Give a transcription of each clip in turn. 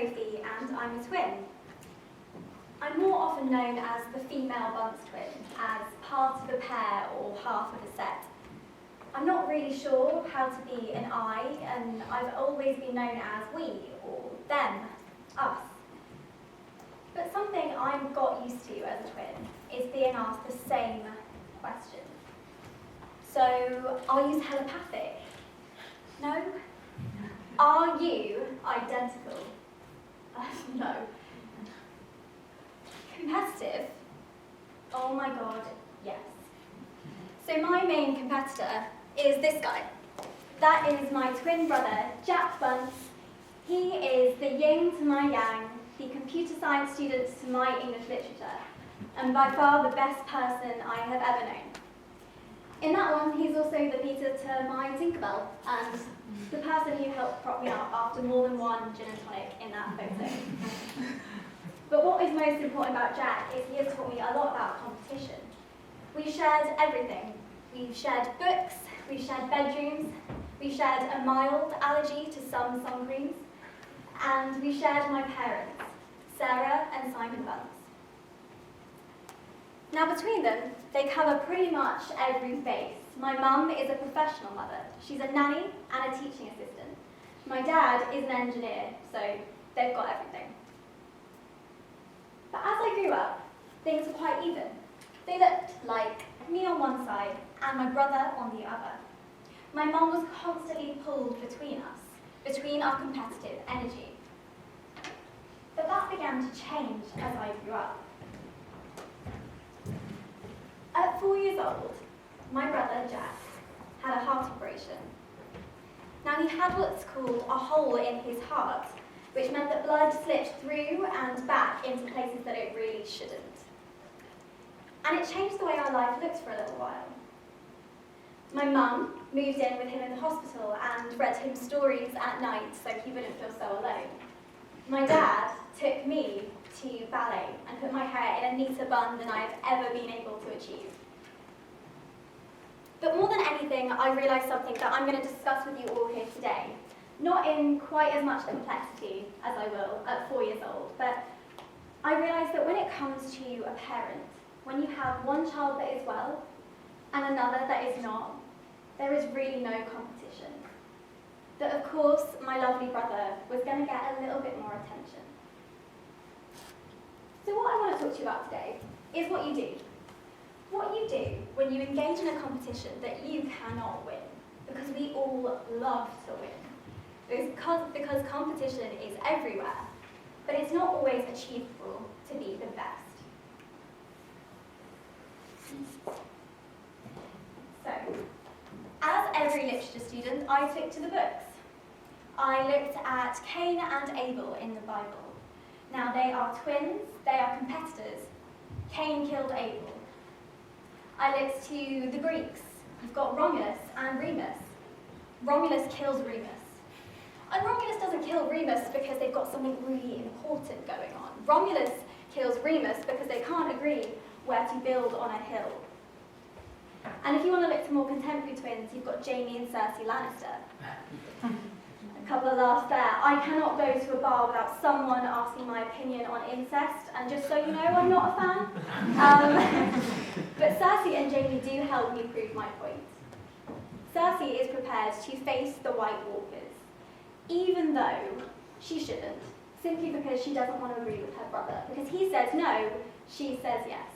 Sophie and I'm a twin. I'm more often known as the female Bunce twin, as part of a pair or half of a set. I'm not really sure how to be an I, and I've always been known as we, or them, us. But something I've got used to as a twin is being asked the same question. So, are you telepathic? No? Are you identical? No. Competitive? Oh my god, yes. So my main competitor is this guy. That is my twin brother, Jack Bunce. He is the yin to my yang, the computer science student to my English literature, and by far the best person I have ever known. In that one, he's also the Peter to my Tinkerbell, and the person who helped prop me up after more than one gin and tonic in that photo. But what is most important about Jack is he has taught me a lot about competition. We shared everything. We've shared books, we shared bedrooms, we shared a mild allergy to some sun creams, and we shared my parents, Sarah and Simon Bunce. Now between them, they cover pretty much every base. My mum is a professional mother. She's a nanny and a teaching assistant. My dad is an engineer, so they've got everything. But as I grew up, things were quite even. They looked like me on one side and my brother on the other. My mum was constantly pulled between us, between our competitive energy. But that began to change as I grew up. At 4 years old, my brother Jack had a heart operation. Now he had what's called a hole in his heart, which meant that blood slipped through and back into places that it really shouldn't. And it changed the way our life looked for a little while. My mum moved in with him in the hospital and read him stories at night so he wouldn't feel so alone. My dad took me to ballet and put my hair in a neater bun than I have ever been able to achieve. But more than anything, I realised something that I'm going to discuss with you all here today. Not in quite as much complexity as I will at 4 years old, but I realised that when it comes to a parent, when you have one child that is well and another that is not, there is really no competition. That of course my lovely brother was going to get a little bit more attention. So what I want to talk to you about today is what you do. What you do when you engage in a competition that you cannot win, because we all love to win. Because competition is everywhere, but it's not always achievable to be the best. So, as every literature student, I took to the books. I looked at Cain and Abel in the Bible. Now they are twins, they are competitors. Cain killed Abel. I looked to the Greeks. You've got Romulus and Remus. Romulus kills Remus. And Romulus doesn't kill Remus because they've got something really important going on. Romulus kills Remus because they can't agree where to build on a hill. And if you want to look to more contemporary twins, you've got Jaime and Cersei Lannister. A couple of laughs there. I cannot go to a bar without someone asking my opinion on incest, and just so you know, I'm not a fan. But Cersei and Jaime do help me prove my point. Cersei is prepared to face the White Walkers, even though she shouldn't, simply because she doesn't want to agree with her brother. Because he says no, she says yes.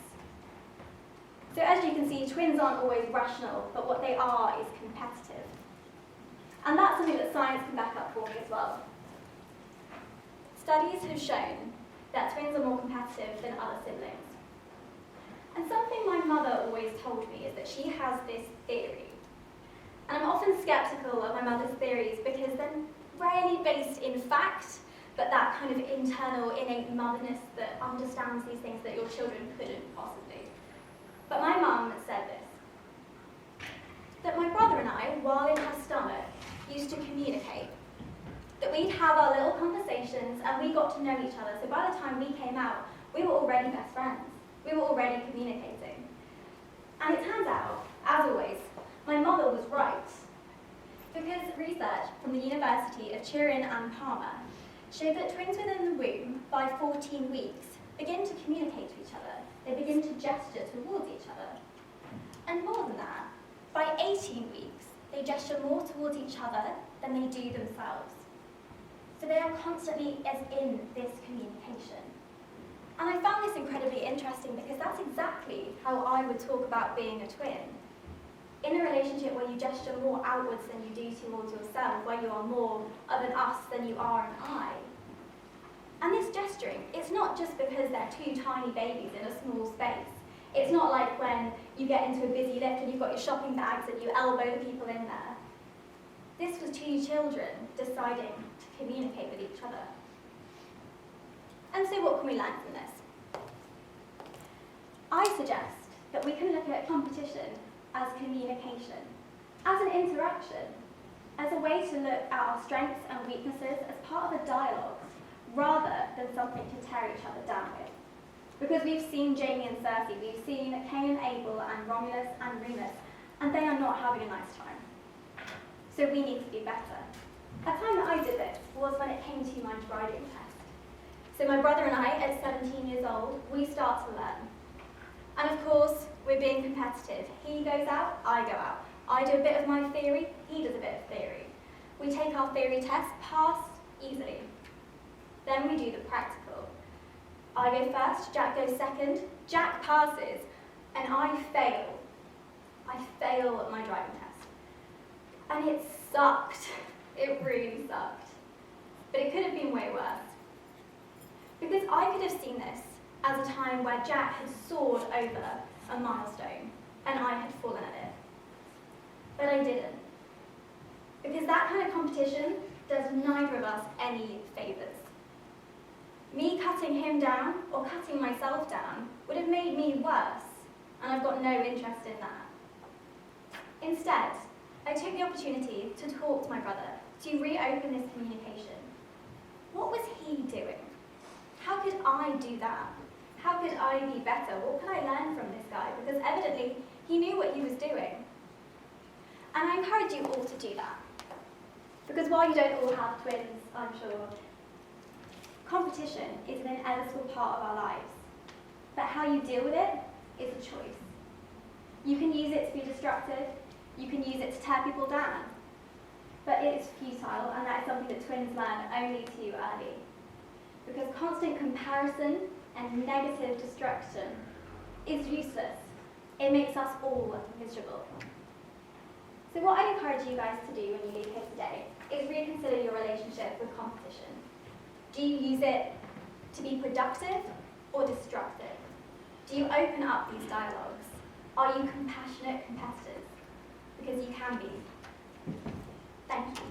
So as you can see, twins aren't always rational, but what they are is competitive. And that's something that science can back up for me as well. Studies have shown that twins are more competitive than other siblings. And something my mother always told me is that she has this theory. And I'm often skeptical of my mother's theories because they're rarely based in fact, but that kind of internal, innate motherness that understands these things that your children couldn't possibly. But my mum said this, that my brother and I, while in her stomach, used to communicate. That we'd have our little conversations and we got to know each other. So by the time we came out, we were already best friends. We were already communicating. And it turns out, as always, my mother was right. Because research from the University of Turin and Parma show that twins within the womb, by 14 weeks, begin to communicate to each other. They begin to gesture towards each other. And more than that, by 18 weeks, they gesture more towards each other than they do themselves. So they are constantly as in this communication. And I found this incredibly interesting because that's exactly how I would talk about being a twin. In a relationship where you gesture more outwards than you do towards yourself, where you are more of an us than you are an I. And this gesturing, it's not just because they're two tiny babies in a small space. It's not like when you get into a busy lift and you've got your shopping bags and you elbow the people in there. This was two children deciding to communicate with each other. And so what can we learn from this? I suggest that we can look at competition as communication, as an interaction, as a way to look at our strengths and weaknesses as part of a dialogue, rather than something to tear each other down with. Because we've seen Jamie and Cersei, we've seen Cain and Abel and Romulus and Remus, and they are not having a nice time. So we need to be better. A time that I did this was when it came to my driving test. So my brother and I, at 17 years old, we start to learn. And of course, we're being competitive. He goes out, I go out. I do a bit of my theory, he does a bit of theory. We take our theory test, pass easily. Then we do the practical. I go first, Jack goes second, Jack passes, and I fail. I fail my driving test. And it sucked. It really sucked. But it could have been way worse. Because I could have seen this as a time where Jack had soared over a milestone and I had fallen at it. But I didn't. Because that kind of competition does neither of us any favours. Me cutting him down or cutting myself down would have made me worse, and I've got no interest in that. Instead, I took the opportunity to talk to my brother, to reopen this communication. What was he doing? How could I do that? How could I be better? What could I learn from this guy? Because evidently, he knew what he was doing. And I encourage you all to do that. Because while you don't all have twins, I'm sure, competition is an inevitable part of our lives. But how you deal with it is a choice. You can use it to be destructive, you can use it to tear people down. But it is futile, and that is something that twins learn only too early. Because constant comparison and negative destruction is useless. It makes us all miserable. So what I encourage you guys to do when you leave here today is reconsider your relationship with competition. Do you use it to be productive or destructive? Do you open up these dialogues? Are you compassionate competitors? Because you can be. Thank you.